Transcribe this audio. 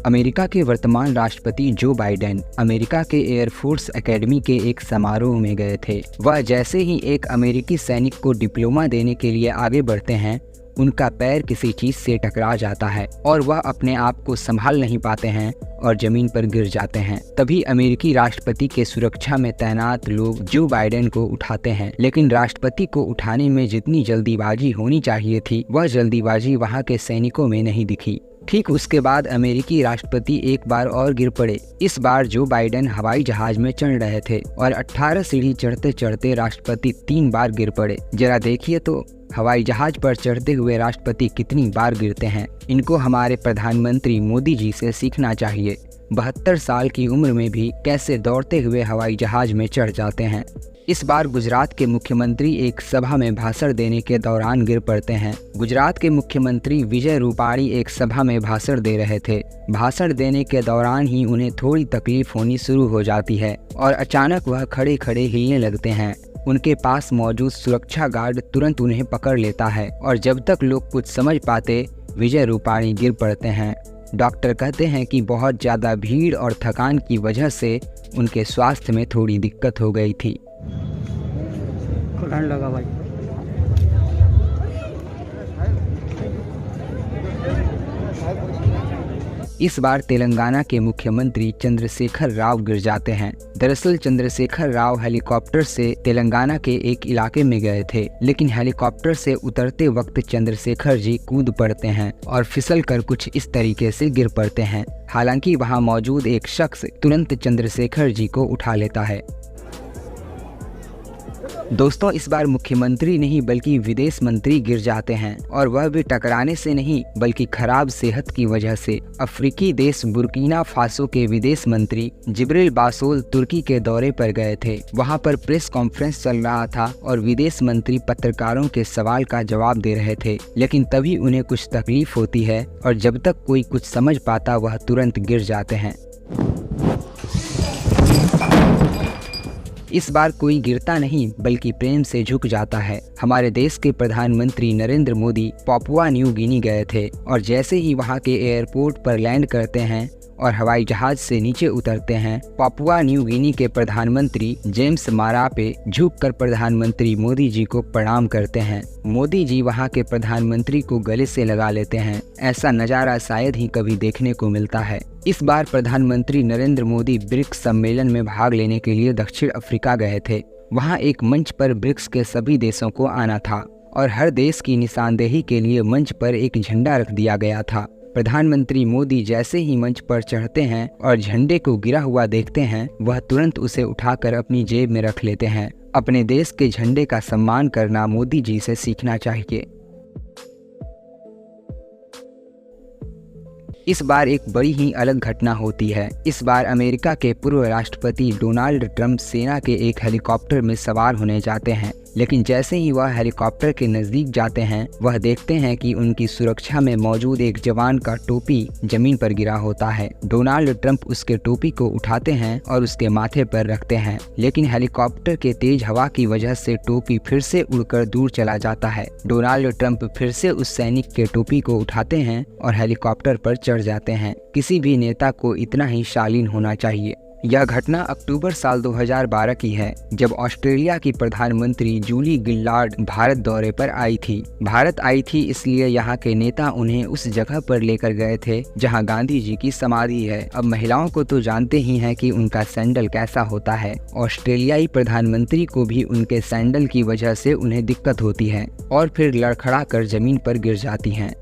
America के वर्तमान राष्ट्रपति जो बाइडेन अमेरिका के एयरफोर्स एकेडमी के एक समारोह में गए थे। वह जैसे ही एक अमेरिकी सैनिक को डिप्लोमा देने के लिए आगे बढ़ते हैं, उनका पैर किसी चीज से टकरा जाता है और वह अपने आप को संभाल नहीं पाते हैं और जमीन पर गिर जाते हैं। तभी अमेरिकी राष्ट्रपति के सुरक्षा में तैनात लोग जो बाइडेन को उठाते हैं, लेकिन राष्ट्रपति को उठाने में जितनी जल्दीबाजी होनी चाहिए थी, वह जल्दीबाजी वहां के सैनिकों में नहीं दिखी। ठीक उसके बाद अमेरिकी राष्ट्रपति एक बार और गिर पड़े। इस बार जो बाइडेन हवाई जहाज में चढ़ रहे थे और 18 सीढ़ी चढ़ते चढ़ते राष्ट्रपति 3 बार गिर पड़े। जरा देखिए तो हवाई जहाज पर चढ़ते हुए राष्ट्रपति कितनी बार गिरते हैं। इनको हमारे प्रधानमंत्री मोदी जी से सीखना चाहिए। 72 साल की उम्र में भी कैसे दौड़ते हुए हवाई जहाज में चढ़ जाते हैं। इस बार गुजरात के मुख्यमंत्री एक सभा में भाषण देने के दौरान गिर पड़ते हैं। गुजरात के मुख्यमंत्री विजय रूपाणी एक सभा में भाषण दे रहे थे। भाषण देने के दौरान ही उन्हें थोड़ी तकलीफ होनी शुरू हो जाती है और अचानक वह खड़े खड़े हिलने लगते हैं। उनके पास मौजूद सुरक्षा गार्ड तुरंत उन्हें पकड़ लेता है और जब तक लोग कुछ समझ पाते, विजय रूपाणी गिर पड़ते हैं। डॉक्टर कहते हैं कि बहुत ज़्यादा भीड़ और थकान की वजह से उनके स्वास्थ्य में थोड़ी दिक्कत हो गई थी। लगा भाई। इस बार तेलंगाना के मुख्यमंत्री चंद्रशेखर राव गिर जाते हैं। दरअसल चंद्रशेखर राव हेलीकॉप्टर से तेलंगाना के एक इलाके में गए थे, लेकिन हेलीकॉप्टर से उतरते वक्त चंद्रशेखर जी कूद पड़ते हैं और फिसल कर कुछ इस तरीके से गिर पड़ते हैं। हालांकि वहां मौजूद एक शख्स तुरंत चंद्रशेखर जी को उठा लेता है। दोस्तों, इस बार मुख्यमंत्री नहीं बल्कि विदेश मंत्री गिर जाते हैं और वह भी टकराने से नहीं बल्कि खराब सेहत की वजह से। अफ्रीकी देश बुर्किना फासो के विदेश मंत्री जिब्रिल बासोल तुर्की के दौरे पर गए थे। वहां पर प्रेस कॉन्फ्रेंस चल रहा था और विदेश मंत्री पत्रकारों के सवाल का जवाब दे रहे थे, लेकिन तभी उन्हें कुछ तकलीफ होती है और जब तक कोई कुछ समझ पाता वह तुरंत गिर जाते हैं। इस बार कोई गिरता नहीं बल्कि प्रेम से झुक जाता है। हमारे देश के प्रधानमंत्री Narendra Modi Papua New Guinea गए थे और जैसे ही वहां के एयरपोर्ट पर लैंड करते हैं और हवाई जहाज से नीचे उतरते हैं, पापुआ न्यू गिनी के प्रधानमंत्री जेम्स मारापे झुककर प्रधानमंत्री मोदी जी को प्रणाम करते हैं। मोदी जी वहां के प्रधानमंत्री को गले से लगा लेते हैं। ऐसा नज़ारा शायद ही कभी देखने को मिलता है। इस बार प्रधानमंत्री नरेंद्र मोदी ब्रिक्स सम्मेलन में भाग लेने के लिए दक्षिण अफ्रीका गए थे। वहां एक मंच पर ब्रिक्स के सभी देशों को आना था और हर देश की निशानदेही के लिए मंच पर एक झंडा रख दिया गया था। प्रधानमंत्री मोदी जैसे ही मंच पर चढ़ते हैं और झंडे को गिरा हुआ देखते हैं, वह तुरंत उसे उठाकर अपनी जेब में रख लेते हैं। अपने देश के झंडे का सम्मान करना मोदी जी से सीखना चाहिए। इस बार एक बड़ी ही अलग घटना होती है। इस बार अमेरिका के पूर्व राष्ट्रपति डोनाल्ड ट्रंप सेना के एक हेलीकॉप्टर में सवार होने जाते हैं, लेकिन जैसे ही वह हेलीकॉप्टर के नज़दीक जाते हैं, वह देखते हैं कि उनकी सुरक्षा में मौजूद एक जवान का टोपी जमीन पर गिरा होता है। डोनाल्ड ट्रंप उसके टोपी को उठाते हैं और उसके माथे पर रखते हैं, लेकिन हेलीकॉप्टर के तेज हवा की वजह से टोपी फिर से उड़कर दूर चला जाता है। डोनाल्ड ट्रंप फिर से उस सैनिक के टोपी को उठाते हैं और हेलीकॉप्टर पर चढ़ जाते हैं। किसी भी नेता को इतना ही शालीन होना चाहिए। यह घटना अक्टूबर साल 2012 की है, जब ऑस्ट्रेलिया की प्रधानमंत्री जूली गिलार्ड भारत दौरे पर आई थी। भारत आई थी इसलिए यहाँ के नेता उन्हें उस जगह पर लेकर गए थे जहाँ गांधी जी की समाधि है। अब महिलाओं को तो जानते ही हैं कि उनका सैंडल कैसा होता है। ऑस्ट्रेलियाई प्रधानमंत्री को भी उनके सैंडल की वजह से उन्हें दिक्कत होती है और फिर लड़खड़ा कर जमीन पर गिर जाती हैं।